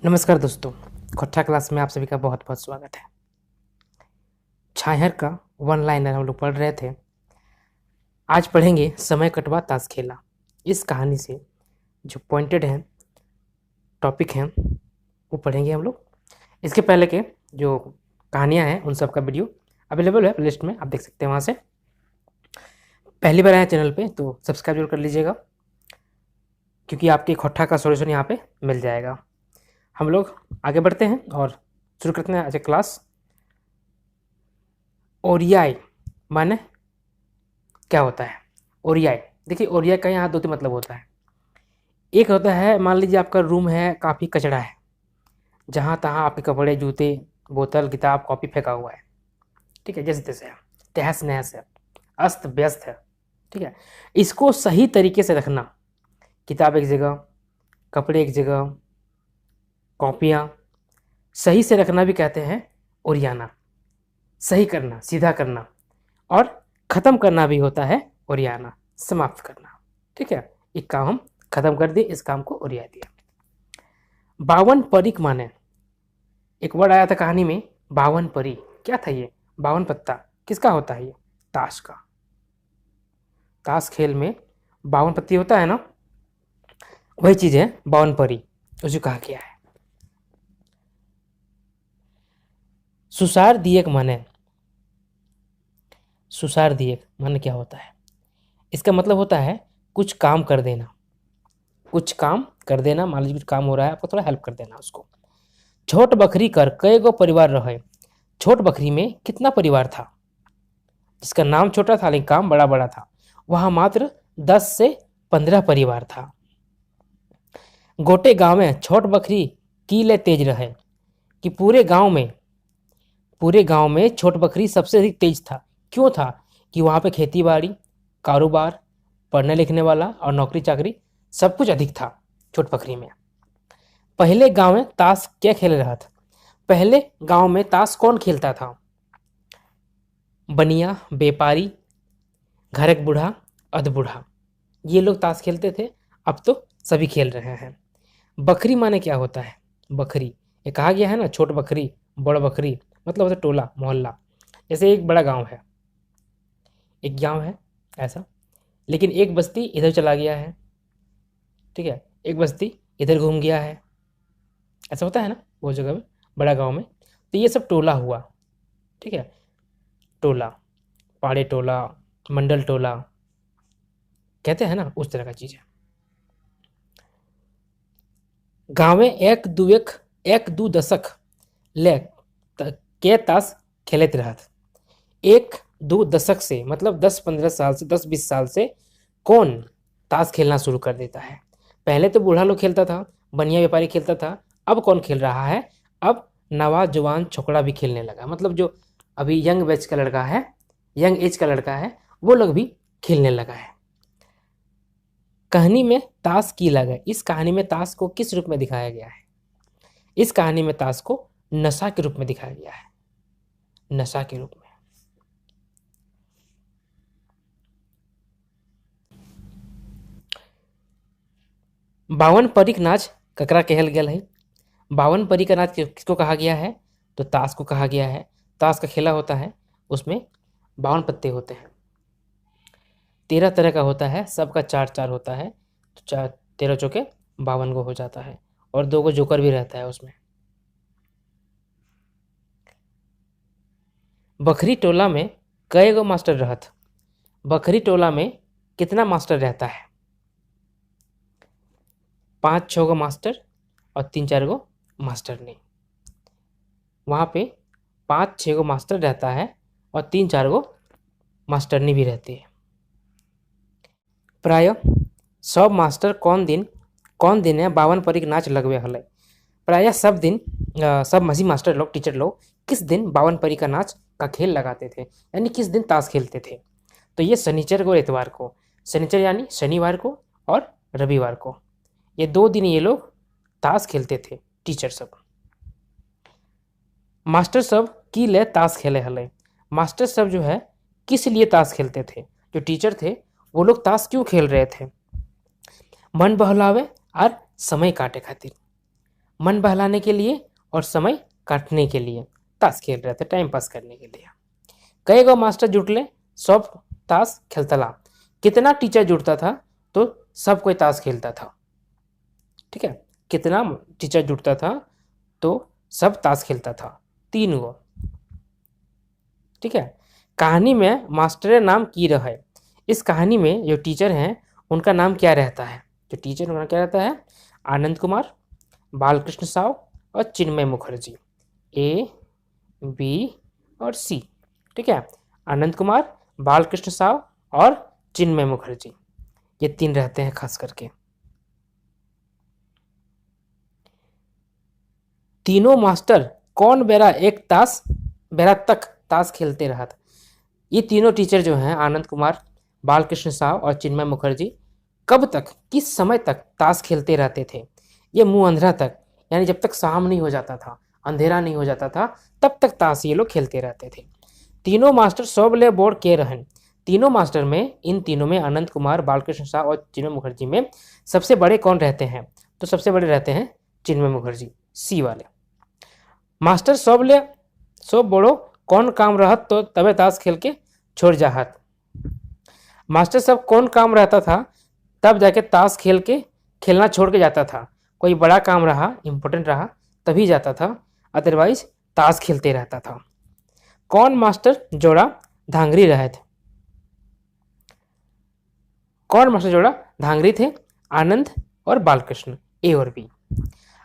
नमस्कार दोस्तों, कक्षा क्लास में आप सभी का बहुत बहुत स्वागत है। छाहर का वन लाइनर हम लोग पढ़ रहे थे। आज पढ़ेंगे समय कटवा ताश खेला। इस कहानी से जो पॉइंटेड हैं, टॉपिक हैं, वो पढ़ेंगे हम लोग। इसके पहले के जो कहानियाँ हैं उन सब का वीडियो अवेलेबल है प्लेलिस्ट में, आप देख सकते हैं वहाँ से। पहली बार आए चैनल पे तो सब्सक्राइब जरूर कर लीजिएगा, क्योंकि आपके कक्षा का सॉल्यूशन यहाँ पे मिल जाएगा। हम लोग आगे बढ़ते हैं और शुरू करते हैं आज क्लास। ओरियाई माने क्या होता है? ओरियाई, देखिए ओरियाई का यहाँ दो तीन मतलब होता है। एक होता है, मान लीजिए आपका रूम है, काफ़ी कचरा है, जहाँ तहाँ आपके कपड़े, जूते, बोतल, किताब, कॉपी फेंका हुआ है। ठीक है, जैसे तैसे है, तहस नहस है, अस्त व्यस्त है। ठीक है, इसको सही तरीके से रखना, किताब एक जगह, कपड़े एक जगह, कॉपियाँ सही से रखना भी कहते हैं ओरियाना। सही करना, सीधा करना, और ख़त्म करना भी होता है ओरियाना, समाप्त करना। ठीक है, एक काम हम ख़त्म कर दिए, इस काम को ओरिया दिया। 52 परिक माने, एक वर्ड आया था कहानी में, 52 परी। क्या था ये? 52 पत्ता किसका होता है? ये ताश का। ताश खेल में 52 पत्ती होता है ना, वही चीज़ है 52 परी, उसे कहा गया है। सुसार दिएक माने, सुसार दिएक माने क्या होता है? इसका मतलब होता है कुछ काम कर देना, कुछ काम कर देना। मान लीजिए कुछ काम हो रहा है, आपको थोड़ा हेल्प कर देना उसको। छोट बकरी कर कई गो परिवार रहे। छोट बकरी में कितना परिवार था? जिसका नाम छोटा था लेकिन काम बड़ा बड़ा था, वहां मात्र 10 से 15 परिवार था। गोटे गांव में छोट बकरी की ले तेज रहे, कि पूरे गांव में छोट बकरी सबसे अधिक तेज था। क्यों था? कि वहां पे खेती बाड़ी, कारोबार, पढ़ने लिखने वाला और नौकरी चाकरी सब कुछ अधिक था छोट बकरी में। पहले गांव में ताश क्या खेल रहा था? पहले गांव में ताश कौन खेलता था? बनिया, व्यापारी, घरक बूढ़ा, अध बूढ़ा, ये लोग ताश खेलते थे। अब तो सभी खेल रहे हैं। बकरी माने क्या होता है? बकरी, ये कहा गया है ना, छोट बकरी, बड़ बकरी, मतलब होता है टोला मोहल्ला। जैसे एक बड़ा गांव है, एक गांव है ऐसा, लेकिन एक बस्ती इधर चला गया है। ठीक है, एक बस्ती इधर घूम गया है, ऐसा होता है ना वो जगह में, बड़ा गांव में। तो ये सब टोला हुआ। ठीक है, टोला, पाड़े टोला, मंडल टोला कहते हैं ना, उस तरह का चीज़ है। गाँव में एक दू दशक ले के ताश खेलत रहत। 1-2 दशक से मतलब 10-15 साल से, 10-20 साल से कौन ताश खेलना शुरू कर देता है? पहले तो बूढ़ा लोग खेलता था, बनिया व्यापारी खेलता था। अब कौन खेल रहा है? अब नवाजवान छोकरा भी खेलने लगा, मतलब जो अभी यंग बैच का लड़का है, यंग एज का लड़का है, वो लोग भी खेलने लगा है। कहानी में ताश की लगा। इस कहानी में ताश को किस रूप में दिखाया गया है? इस कहानी में ताश को नशा के रूप में दिखाया गया है, नशा के रूप में। बावन परिक नाच ककरा कहल गया है? 52 परी का नाच किसको कहा गया है? तो ताश को कहा गया है। ताश का खेला होता है, उसमें 52 पत्ते होते हैं, 13 तरह का होता है, सबका 4-4 होता है, तो 4 13 चौके 52 गो हो जाता है, और 2 गो जोकर भी रहता है उसमें। बकरी टोला में कई गो मास्टर रहत? बकरी टोला में कितना मास्टर रहता है? 5-6 गो मास्टर और 3-4 गो मास्टर नहीं। वहाँ पे 5-6 गो मास्टर रहता है और 3-4 गो मास्टरनी भी रहती है। प्राय सब मास्टर कौन दिन है 52 परिक नाच लगवे हले? प्रायः सब दिन सब मसी मास्टर लोग, टीचर लोग किस दिन 52 परी का नाच का खेल लगाते थे, यानी किस दिन ताश खेलते थे? तो ये शनिचर को, इतवार को। शनिचर यानी शनिवार को और रविवार को, ये 2 दिन ये लोग ताश खेलते थे, टीचर सब। मास्टर सब की ले ताश खेले हले? मास्टर सब जो है किस लिए ताश खेलते थे? जो टीचर थे वो लोग ताश क्यों खेल रहे थे? मन बहलावे और समय काटे खातिर। मन बहलाने के लिए और समय काटने के लिए ताश खेल रहे थे, टाइम पास करने के लिए। कई गो मास्टर जुटले सब ताश खेलतला। कितना टीचर जुटता था तो सब कोई ताश खेलता था। ठीक है, कितना टीचर जुटता था तो सब ताश खेलता था, 3 गो। ठीक है, कहानी में मास्टर नाम की रहे। इस कहानी में जो टीचर हैं उनका नाम क्या रहता है? जो टीचर उनका क्या रहता है? आनंद कुमार, बालकृष्ण साव और चिन्मय मुखर्जी। ए, बी और सी। ठीक है, आनंद कुमार, बालकृष्ण साव और चिन्मय मुखर्जी, ये 3 रहते हैं खास करके। तीनों मास्टर कौन बेरा तक ताश खेलते रहा था? ये तीनों टीचर जो हैं, आनंद कुमार, बालकृष्ण साव और चिन्मय मुखर्जी, कब तक, किस समय तक ताश खेलते रहते थे? ये मुंह अंधेरा तक, यानी जब तक शाम नहीं हो जाता था, अंधेरा नहीं हो जाता था, तब तक ताश ये लोग खेलते रहते थे। तीनों मास्टर सबले बोर्ड के रहन। तीनों मास्टर में, इन तीनों में, आनंद कुमार, बालकृष्ण साव और चिन्मय मुखर्जी में सबसे बड़े कौन रहते हैं? तो सबसे बड़े रहते हैं चिन्मय मुखर्जी, सी वाले। मास्टर सब बड़ो कौन काम रहत तो तबे ताश खेल के छोड़ जाहत। मास्टर सब कौन काम रहता था तब जाके ताश खेलना छोड़ के जाता था। कोई बड़ा काम रहा, इंपॉर्टेंट रहा, तभी जाता था, अदरवाइज ताश खेलते रहता था। कौन मास्टर जोड़ा धांगरी रहे थे? कौन मास्टर जोड़ा धांगरी थे? आनंद और बालकृष्ण, ए और बी।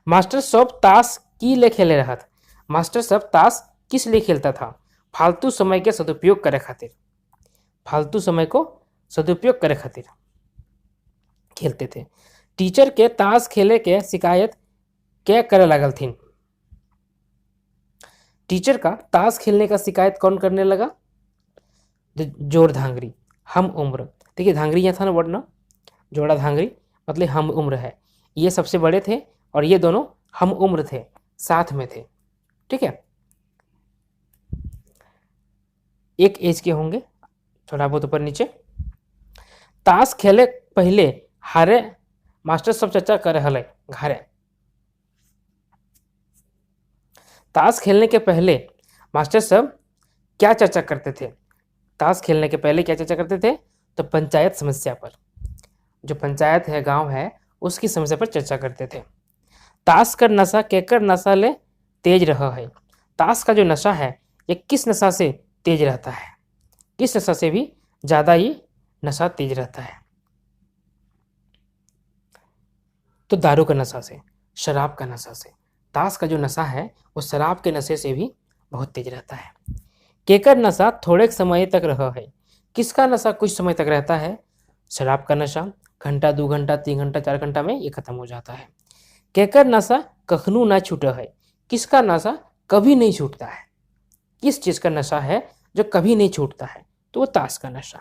मास्टर सब ताश की ले खेले रहा था? मास्टर सब ताश किस लिए खेलता था? फालतू समय के सदुपयोग करे खातिर। फालतू समय को सदुपयोग करे खातिर खेलते थे। टीचर के ताश खेले के शिकायत क्या करे लागल थीन? टीचर का ताश खेलने का शिकायत कौन करने लगा? जोड़ धांगरी, हम उम्र। देखिए धांगरी यहाँ था ना वर्ड ना, जोड़ा धांगरी मतलब हम उम्र है। ये सबसे बड़े थे और ये दोनों हम उम्र थे, साथ में थे। ठीक है, एक एज के होंगे, थोड़ा बहुत ऊपर नीचे। ताश खेले पहले हारे मास्टर सब चर्चा करे हले घरे। ताश खेलने के पहले मास्टर सब क्या चर्चा करते थे? ताश खेलने के पहले क्या चर्चा करते थे? तो पंचायत समस्या पर, जो पंचायत है, गांव है, उसकी समस्या पर चर्चा करते थे। ताश का नशा केकर नशा ले तेज रहा है? ताश का जो नशा है ये किस नशा से तेज रहता है? किस नशा से भी ज़्यादा ये नशा तेज रहता है? तो दारू का नशा से, शराब का नशा से। ताश का जो नशा है वो शराब के नशे से भी बहुत तेज रहता है। केकर नशा थोड़े समय तक रहा है? किसका नशा कुछ समय तक रहता है? शराब का नशा घंटा, 2 घंटा, 3 घंटा, 4 घंटा में ये खत्म हो जाता है। केकर नशा कखनू ना छूटा है? किसका नशा कभी नहीं छूटता है? किस चीज़ का नशा है जो कभी नहीं छूटता है? तो वो ताश का नशा।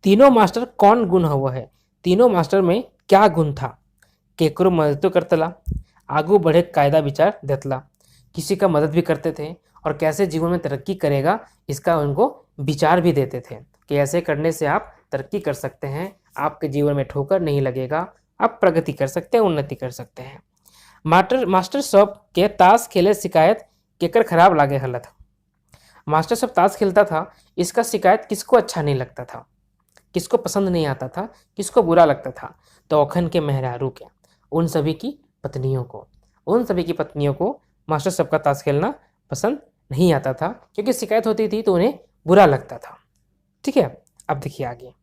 तीनों मास्टर कौन गुण हुआ है? तीनों मास्टर में क्या गुण था? केकरो मदद तो करतला, आगू बढ़े कायदा विचार देतला, किसी का मदद भी करते थे और कैसे जीवन में तरक्की करेगा इसका उनको विचार भी देते थे कि ऐसे करने से आप तरक्की कर सकते हैं, आपके जीवन में ठोकर नहीं लगेगा, आप प्रगति कर सकते हैं, उन्नति कर सकते हैं। मास्टर साहब के ताश खेले शिकायत केकर खराब लागे हलत? मास्टर साहब ताश खेलता था, इसका शिकायत किसको अच्छा नहीं लगता था, किसको पसंद नहीं आता था, किसको बुरा लगता था? तो अखन के मेहरारू के, उन सभी की पत्नियों को मास्टर साहब का ताश खेलना पसंद नहीं आता था, क्योंकि शिकायत होती थी तो उन्हें बुरा लगता था। ठीक है, अब देखिए आगे।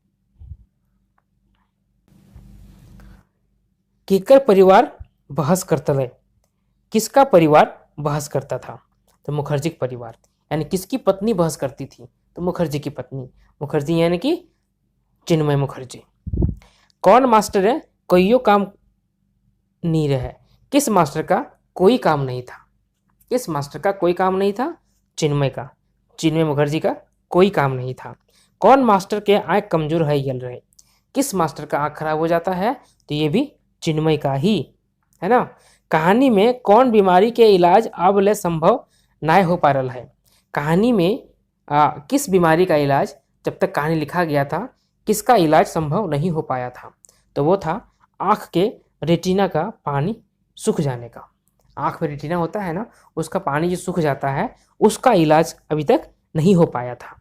केकर परिवार बहस करता है? किसका परिवार बहस करता था? तो मुखर्जी का परिवार, यानी किसकी पत्नी बहस करती थी? तो मुखर्जी की पत्नी। मुखर्जी यानी कि चिन्मय मुखर्जी। कौन मास्टर है कोई काम नहीं रहे? किस मास्टर का कोई काम नहीं था? किस मास्टर का कोई काम नहीं था? चिन्मय मुखर्जी का कोई काम नहीं था। कौन मास्टर के आँख कमजोर है गल रहे? किस मास्टर का आँख खराब हो जाता है? तो ये भी चिन्मय का ही है ना। कहानी में कौन बीमारी के इलाज अब ले संभव ना हो पा रहा है? कहानी में किस बीमारी का इलाज जब तक कहानी लिखा गया था किसका इलाज संभव नहीं हो पाया था? तो वो था आँख के रेटिना का पानी सूख जाने का। आँख में रेटिना होता है ना, उसका पानी जो सूख जाता है, उसका इलाज अभी तक नहीं हो पाया था।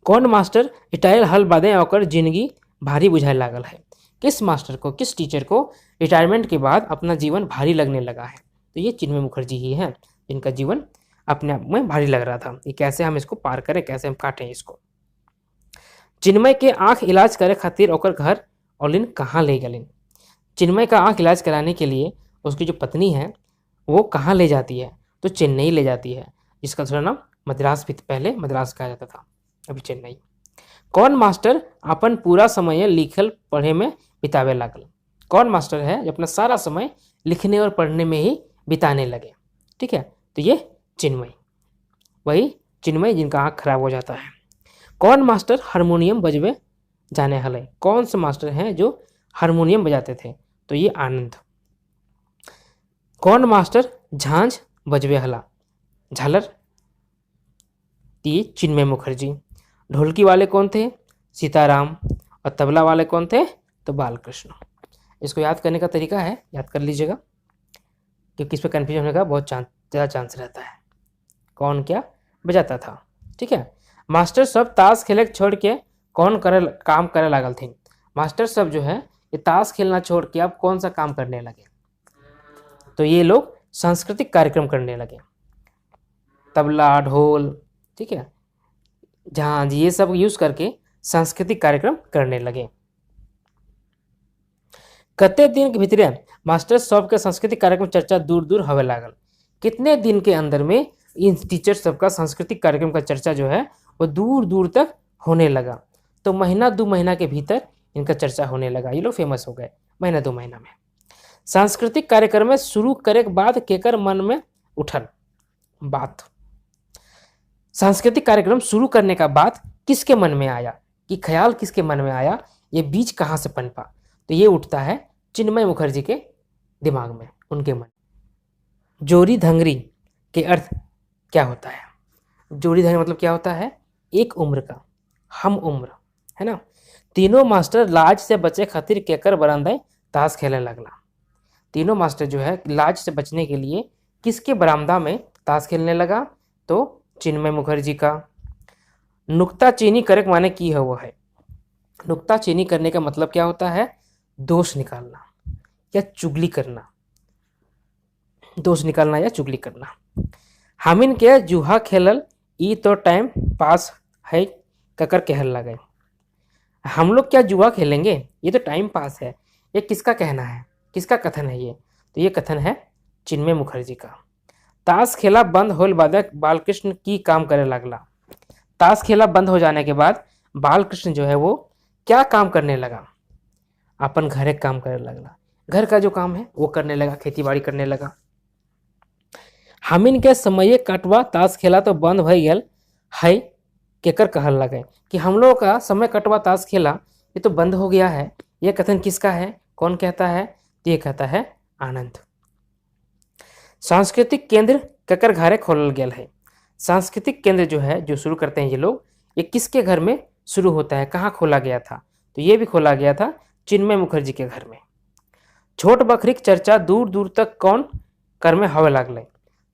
कौन मास्टर रिटायर हल बादे होकर जिंदगी भारी बुझाए लागल है? किस मास्टर को, किस टीचर को रिटायरमेंट के बाद अपना जीवन भारी लगने लगा है? तो ये चिन्मय मुखर्जी ही हैं, जिनका जीवन अपने आप में भारी लग रहा था। ये कैसे हम इसको पार करें, कैसे हम काटें इसको। चिन्मय के आँख इलाज करे खातिर ओकर घर ऑलिन कहाँ ले गलिन? चिन्मय का आँख इलाज कराने के लिए उसकी जो पत्नी है वो कहाँ ले जाती है? तो चेन्नई ले जाती है, जिसका दूसरा नाम मद्रास भी, पहले मद्रास कहा जाता था, अभी चेन्नई। कौन मास्टर अपन पूरा समय लिखल पढ़े में बितावे लागल? कौन मास्टर है जो अपना सारा समय लिखने और पढ़ने में ही बिताने लगे? ठीक है, तो ये चिन्मय, वही चिन्मय जिनका आँख खराब हो जाता है। कौन मास्टर हारमोनियम बजवे जाने हले? कौन से मास्टर हैं जो हारमोनियम बजाते थे? तो ये आनंद। कौन मास्टर झांझ बजवे हला? झालर, ये चिन्मय मुखर्जी। ढोलकी वाले कौन थे? सीताराम। और तबला वाले कौन थे? तो बालकृष्ण। इसको याद करने का तरीका है, याद कर लीजिएगा, क्योंकि इस पर कन्फ्यूजन होने का बहुत ज़्यादा चांस रहता है। कौन क्या बजाता था? ठीक है। मास्टर सब ताश खेले छोड़ के कौन काम करे लागल थे? मास्टर सब जो है ये ताश खेलना छोड़ के अब कौन सा काम करने लगे? तो ये लोग सांस्कृतिक कार्यक्रम करने लगे। तबला, ढोल, ठीक है, झांझ, ये सब यूज करके सांस्कृतिक कार्यक्रम करने लगे। कते दिन के भीतर मास्टर सब के सांस्कृतिक कार्यक्रम चर्चा दूर दूर हवे लागल? कितने दिन के अंदर में इन टीचर सबका सांस्कृतिक कार्यक्रम का चर्चा जो है वो दूर दूर तक होने लगा? तो महीना 2 महीना के भीतर इनका चर्चा होने लगा, ये लोग फेमस हो गए महीना 2 महीना में। सांस्कृतिक कार्यक्रम में शुरू करे के बाद केकर मन में उठल बात? सांस्कृतिक कार्यक्रम शुरू करने का बाद किसके मन में आया, कि ख्याल किसके मन में आया, ये बीज कहाँ से पनपा? तो ये उठता है चिन्मय मुखर्जी के दिमाग में, उनके मन। जोड़ी धंगरी के अर्थ क्या होता है? जोड़ी धंगरी मतलब क्या होता है? एक उम्र का, हम उम्र, है ना। तीनों मास्टर लाज से बचे खातिर केकर बरामदाए ताश खेलने लगला? तीनों मास्टर जो है लाज से बचने के लिए किसके बरामदा में ताश खेलने लगा? तो चिन्मय मुखर्जी का। नुक्ताचीनी करे के माने की है वो है? नुक्ताचीनी करने का मतलब क्या होता है? दोष निकालना या चुगली करना, दोष निकालना या चुगली करना। हामिन के जुहा खेलल ई तो टाइम पास है ककर कहल लगे? हम लोग क्या जुआ खेलेंगे, ये तो टाइम पास है, ये किसका कहना है, किसका कथन है ये? तो ये कथन है चिन्मय मुखर्जी का। ताश खेला बंद होल बाद बालकृष्ण की काम करे लगला? ताश खेला बंद हो जाने के बाद बालकृष्ण जो है वो क्या काम करने लगा? अपन घरे काम करने लगला, घर का जो काम है वो करने लगा, खेती बाड़ी करने लगा। हमिन के समय कटवा ताश खेला तो बंद भई गेल है केकर कहल लगे? कि हम लोग का समय कटवा ताश खेला ये तो बंद हो गया है, ये कथन किसका है, कौन कहता है? तो ये कहता है आनंद। सांस्कृतिक केंद्र केकर घरे खोलल गेल है? सांस्कृतिक केंद्र जो है, जो शुरू करते हैं ये लोग, ये किसके घर में शुरू होता है, कहाँ खोला गया था? तो ये भी खोला गया था चिन्मय मुखर्जी के घर में। छोट बकरी की चर्चा दूर दूर तक कौन कर में हवे लगल?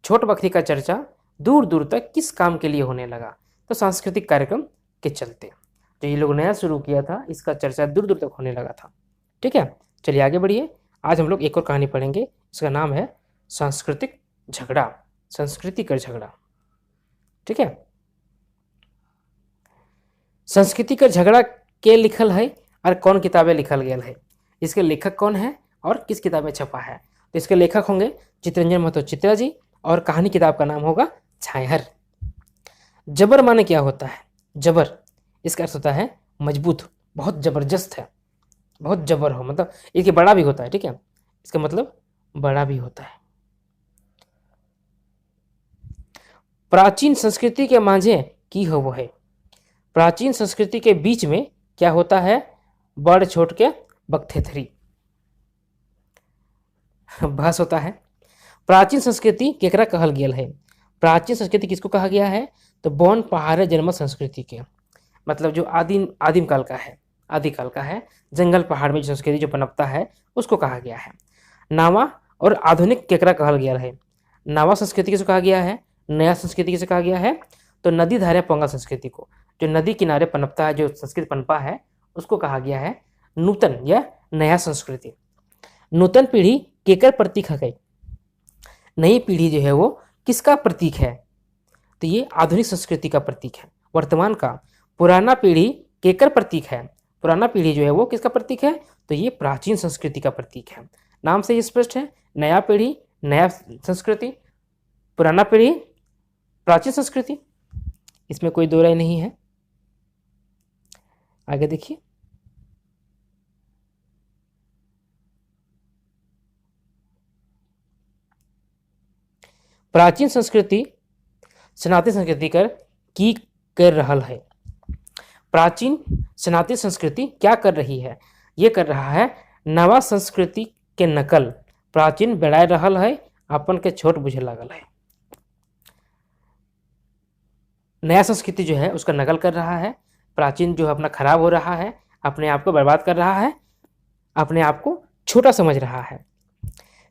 छोट बकरी का चर्चा दूर दूर तक किस काम के लिए होने लगा? तो सांस्कृतिक कार्यक्रम के चलते। जो ये लोग नया शुरू किया था इसका चर्चा दूर दूर तक होने लगा था। ठीक है, चलिए आगे बढ़िए। आज हम लोग एक और कहानी पढ़ेंगे, इसका नाम है सांस्कृतिक झगड़ा, संस्कृति का झगड़ा। ठीक है, संस्कृति का झगड़ा के लिखल है और कौन किताबें लिखल गया है, इसके लेखक कौन है और किस किताब में छपा है? तो इसके लेखक होंगे चितरंजन महतो चित्रा जी और कहानी किताब का नाम होगा छायाहर। जबर माने क्या होता है? जबर इसका अर्थ होता है मजबूत, बहुत जबरदस्त है, बहुत जबर हो, मतलब इसके बड़ा भी होता है। ठीक है, इसका मतलब बड़ा भी होता है। प्राचीन संस्कृति के मांझे की हो वो है? प्राचीन संस्कृति के बीच में क्या होता है? बड़ छोट के बकथेथरी बहस होता है। प्राचीन संस्कृति केकरा कहल गेल है? प्राचीन संस्कृति किसको कहा गया है? तो बौन पहाड़े जन्म संस्कृति के, मतलब जो आदिम काल का है, आदिकाल का है, जंगल पहाड़ में जो संस्कृति जो पनपता है उसको कहा गया है। नावा और आधुनिक केकरा कहल गया है। नवा संस्कृति किसे कहा गया है, नया संस्कृति किसे कहा गया है, तो नदी धारे पंगा संस्कृति को, जो नदी किनारे पनपता है, जो संस्कृति पनपा है, उसको कहा गया है नूतन या नया संस्कृति। नूतन पीढ़ी केकर प्रतीक है, नई पीढ़ी जो है वो किसका प्रतीक है, तो ये आधुनिक संस्कृति का प्रतीक है। वर्तमान का पुराना पीढ़ी केकर प्रतीक है, पुराना पीढ़ी जो है वो किसका प्रतीक है, तो ये प्राचीन संस्कृति का प्रतीक है। नाम से ही स्पष्ट है, नया पीढ़ी नया संस्कृति, पुराना पीढ़ी प्राचीन संस्कृति, इसमें कोई दो राय नहीं है। आगे देखिए, प्राचीन संस्कृति सनातन संस्कृति कर रहल है। प्राचीन सनातन संस्कृति क्या कर रही है, ये कर रहा है नवा संस्कृति के नकल। प्राचीन बढ़ाए रहल है, अपन के छोट बुझे लागल है। नया संस्कृति जो है उसका नकल कर रहा है, प्राचीन जो है अपना खराब हो रहा है, अपने आप को बर्बाद कर रहा है, अपने आप को छोटा समझ रहा है।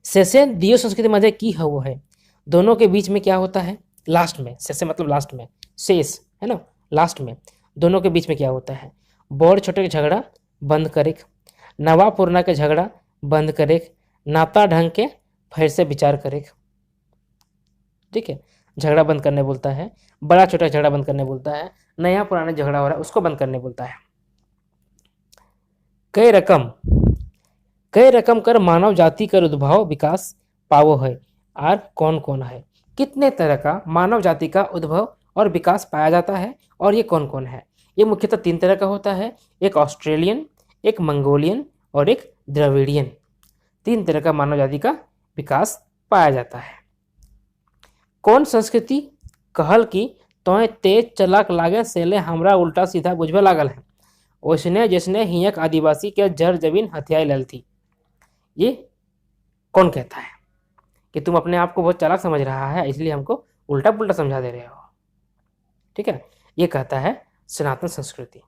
शेषे दियो संस्कृति मध्य की है वो है, दोनों के बीच में क्या होता है, लास्ट में, शेषे मतलब लास्ट में, शेष है ना, लास्ट में दोनों के बीच में क्या होता है, बड़ छोटे के झगड़ा बंद करे, नवा पुरना के झगड़ा बंद करे, नाता ढंग के फिर से विचार करे। ठीक है, झगड़ा बंद करने बोलता है, बड़ा छोटा झगड़ा बंद करने बोलता है, नया पुराना झगड़ा हो रहा है उसको बंद करने बोलता है। कई रकम कर मानव जाति कर उद्भव विकास पावो है, और कौन कौन है, कितने तरह का मानव जाति का उद्भव और विकास पाया जाता है, और ये कौन कौन है। ये मुख्यतः 3 तरह का होता है, एक ऑस्ट्रेलियन, एक मंगोलियन और एक द्रविडियन। 3 तरह का मानव जाति का विकास पाया जाता है। कौन संस्कृति कहल कि तोय तेज चलाक लागे सेले हमरा उल्टा सीधा बुझबे लागल है, ओसने जैसने हियक आदिवासी के जड़ जमीन हथियाई लल थी। ये कौन कहता है कि तुम अपने आप को बहुत चालाक समझ रहा है, इसलिए हमको उल्टा पुल्टा समझा दे रहे हो। ठीक है, ये कहता है सनातन संस्कृति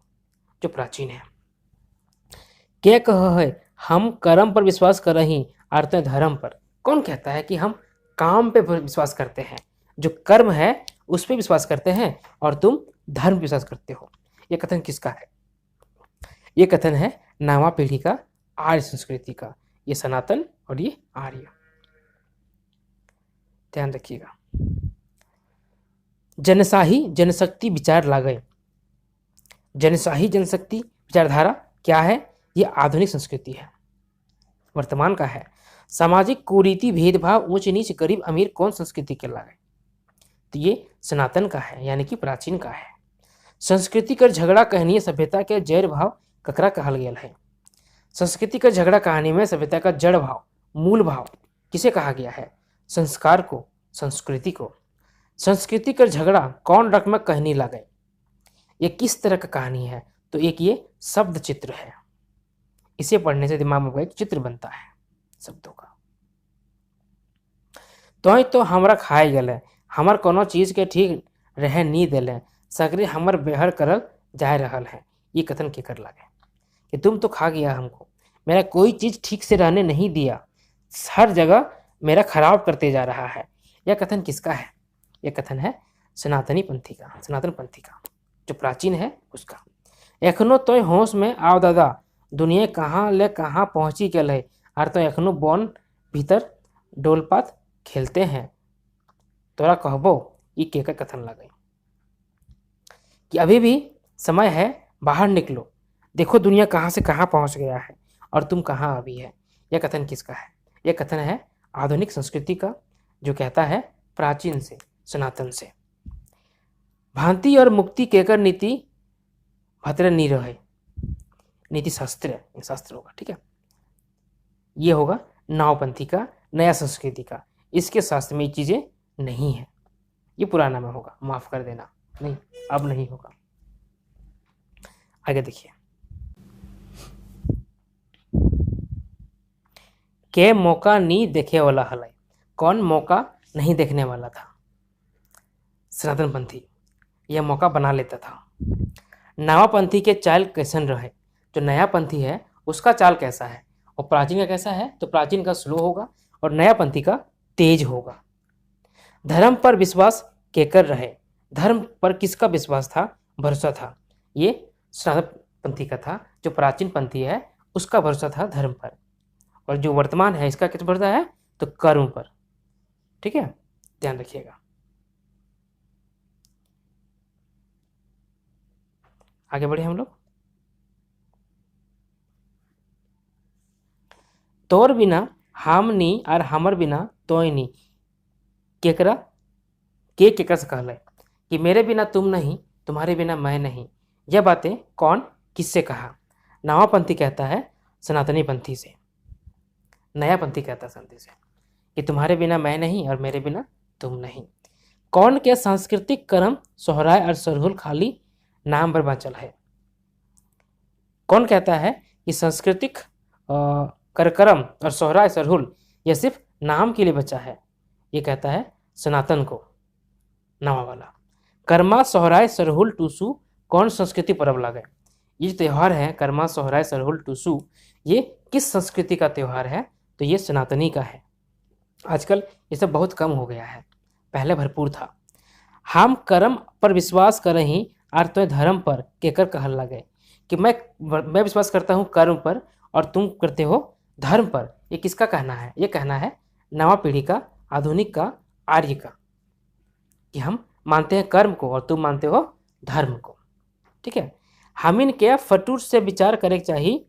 जो प्राचीन है। क्या कह है हम कर्म पर विश्वास कर रही आरते धर्म पर, कौन कहता है कि हम काम पे विश्वास करते हैं, जो कर्म है उस पर विश्वास करते हैं, और तुम धर्म पर विश्वास करते हो। ये कथन किसका है, ये कथन है नवा पीढ़ी का, आर्य संस्कृति का। ये सनातन और ये आर्य, ध्यान रखिएगा। जनशाही जनशक्ति विचार लागे, जनशाही जनशक्ति विचारधारा क्या है, ये आधुनिक संस्कृति है। वर्तमान का है सामाजिक कुरीति भेदभाव ऊंच नीच गरीब अमीर कौन संस्कृति के लागे, तो ये सनातन का है, यानी कि प्राचीन का है। संस्कृति कर झगड़ा कहानी सभ्यता के जड़ भाव ककरा कहल गया है, संस्कृति का झगड़ा कहानी में सभ्यता का जड़ भाव मूल भाव किसे कहा गया है, संस्कार को, संस्कृति को। संस्कृति का झगड़ा कौन रकम कहनी लागे, ये किस तरह का कहानी है, तो एक ये शब्द चित्र है। इसे पढ़ने से दिमाग में एक चित्र बनता है शब्दों का। तो हमरा खाए गए, हमर कोनो चीज के ठीक रह नहीं दिले, सगरे हमर बेहर करल जाए रहल है। ये कथन के कर लागे कि तुम तो खा गया हमको, मेरा कोई चीज ठीक से रहने नहीं दिया, हर जगह मेरा खराब करते जा रहा है। यह कथन किसका है, यह कथन है सनातनी पंथी का, सनातन पंथी का, जो प्राचीन है उसका। एखनो तो होश में आओ दादा, दुनिया कहाँ ले कहाँ पहुँची गल है, और तो एखनो बन भीतर डोलपात खेलते हैं। तोरा कहबो ये के कथन लगे कि अभी भी समय है, बाहर निकलो, देखो दुनिया कहाँ से कहाँ पहुँच गया है और तुम कहाँ अभी है। यह कथन किसका है, यह कथन है आधुनिक संस्कृति का, जो कहता है प्राचीन से, सनातन से। भांति और मुक्ति केकर नीति भद्र नी रहे, नीति शास्त्र, शास्त्र होगा। ठीक है, ये होगा नावपंथी का, नया संस्कृति का। इसके शास्त्र में ये चीजें नहीं है, ये पुराना में होगा, माफ कर देना, नहीं अब नहीं होगा। आगे देखिए, के मौका नहीं देखे वाला हल, कौन मौका नहीं देखने वाला था, सनातन पंथी यह मौका बना लेता था। नवा पंथी के चाल कैसन रहे, जो नया पंथी है उसका चाल कैसा है और प्राचीन का कैसा है, तो प्राचीन का स्लो होगा और नयापंथी का तेज होगा। धर्म पर विश्वास केकर रहे, धर्म पर किसका विश्वास था, भरोसा था, ये सनातन पंथी का था। जो प्राचीन पंथी है उसका भरोसा था धर्म पर, और जो वर्तमान है इसका किस भरोसा है, तो कर्म पर। ठीक है, ध्यान रखिएगा। आगे बढ़े हम लोग। तोर बिना हमनी और हमर बिना तोय नी, केकरा के केकरा से कहला है कि मेरे बिना तुम नहीं, तुम्हारे बिना मैं नहीं। यह बातें कौन किससे कहा, नवापंथी कहता है सनातनी पंथी से, नया पंथी कहता है सनातनी से कि तुम्हारे बिना मैं नहीं और मेरे बिना तुम नहीं। कौन के सांस्कृतिक कर्म सोहराय और सरहुल खाली नाम पर बाँचल है। कौन कहता है कि सांस्कृतिक कार्यक्रम और सोहराय सरहुल यह सिर्फ नाम के लिए बचा है, ये कहता है सनातन को, नवा वाला। कर्मा सोहराय सरहुल टूसू कौन संस्कृति परब लागे। ये जो त्यौहार है कर्मा सोहराय सरहुल टूसू, ये किस संस्कृति का त्यौहार है, तो ये सनातनी का है। आजकल ये सब बहुत कम हो गया है, पहले भरपूर था। हम कर्म पर विश्वास करही और तो धर्म पर केकर कहल लगे, कि मैं विश्वास करता हूँ कर्म पर और तुम करते हो धर्म पर। ये किसका कहना है, ये कहना है नवा पीढ़ी का, आधुनिक का, आर्य का, कि हम मानते हैं कर्म को और तुम मानते हो धर्म को। ठीक है, हमिन के फटूर से विचार करे चाहिए,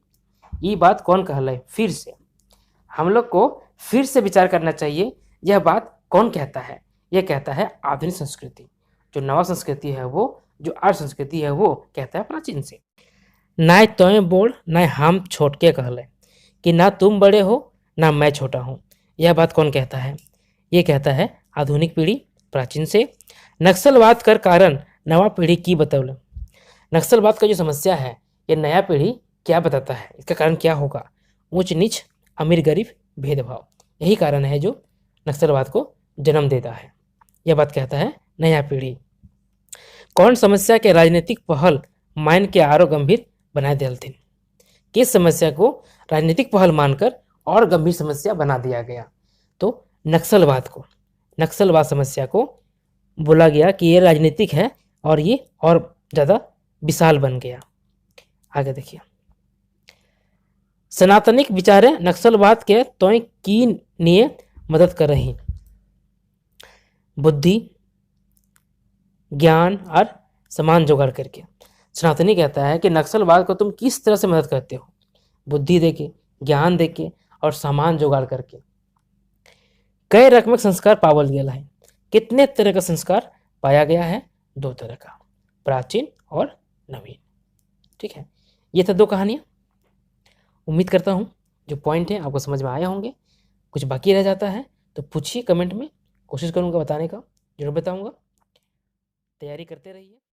ये बात कौन कहला है, फिर से हम लोग को फिर से विचार करना चाहिए। यह बात कौन कहता है, यह कहता है आधुनिक संस्कृति। जो नवा संस्कृति है वो, जो आर्य संस्कृति है वो कहता है प्राचीन से। ना तोय बोल ना हम छोटके कहले, कि ना तुम बड़े हो ना मैं छोटा हूँ। यह बात कौन कहता है, ये कहता है आधुनिक पीढ़ी प्राचीन से। नक्सलवाद कर कारण नवा पीढ़ी की बतौल। नक्सलवाद का जो समस्या है ये नया पीढ़ी क्या बताता है, इसका कारण क्या होगा, ऊंच नीच, अमीर गरीब भेदभाव, यही कारण है जो नक्सलवाद को जन्म देता है। यह बात कहता है नया पीढ़ी। कौन समस्या के राजनीतिक पहल मान के आरो गंभीर बना दिलथिन, किस समस्या को राजनीतिक पहल मानकर और गंभीर समस्या बना दिया गया, तो नक्सलवाद को, नक्सलवाद समस्या को बोला गया कि ये राजनीतिक है और ये और ज़्यादा विशाल बन गया। आगे देखिए, सनातनिक विचारे नक्सलवाद के तोय की लिए मदद कर रही, बुद्धि ज्ञान और समान जुगाड़ करके। सनातनी कहता है कि नक्सलवाद को तुम किस तरह से मदद करते हो, बुद्धि देके, ज्ञान देके और सामान जुगाड़ करके। कई रकमक संस्कार पावल गया है, कितने तरह का संस्कार पाया गया है, 2 तरह का, प्राचीन और नवीन। ठीक है, ये था 2 कहानियाँ। उम्मीद करता हूँ जो पॉइंट है आपको समझ में आए होंगे। कुछ बाकी रह जाता है तो पूछिए कमेंट में, कोशिश करूँगा बताने का, जरूर बताऊँगा। तैयारी करते रहिए।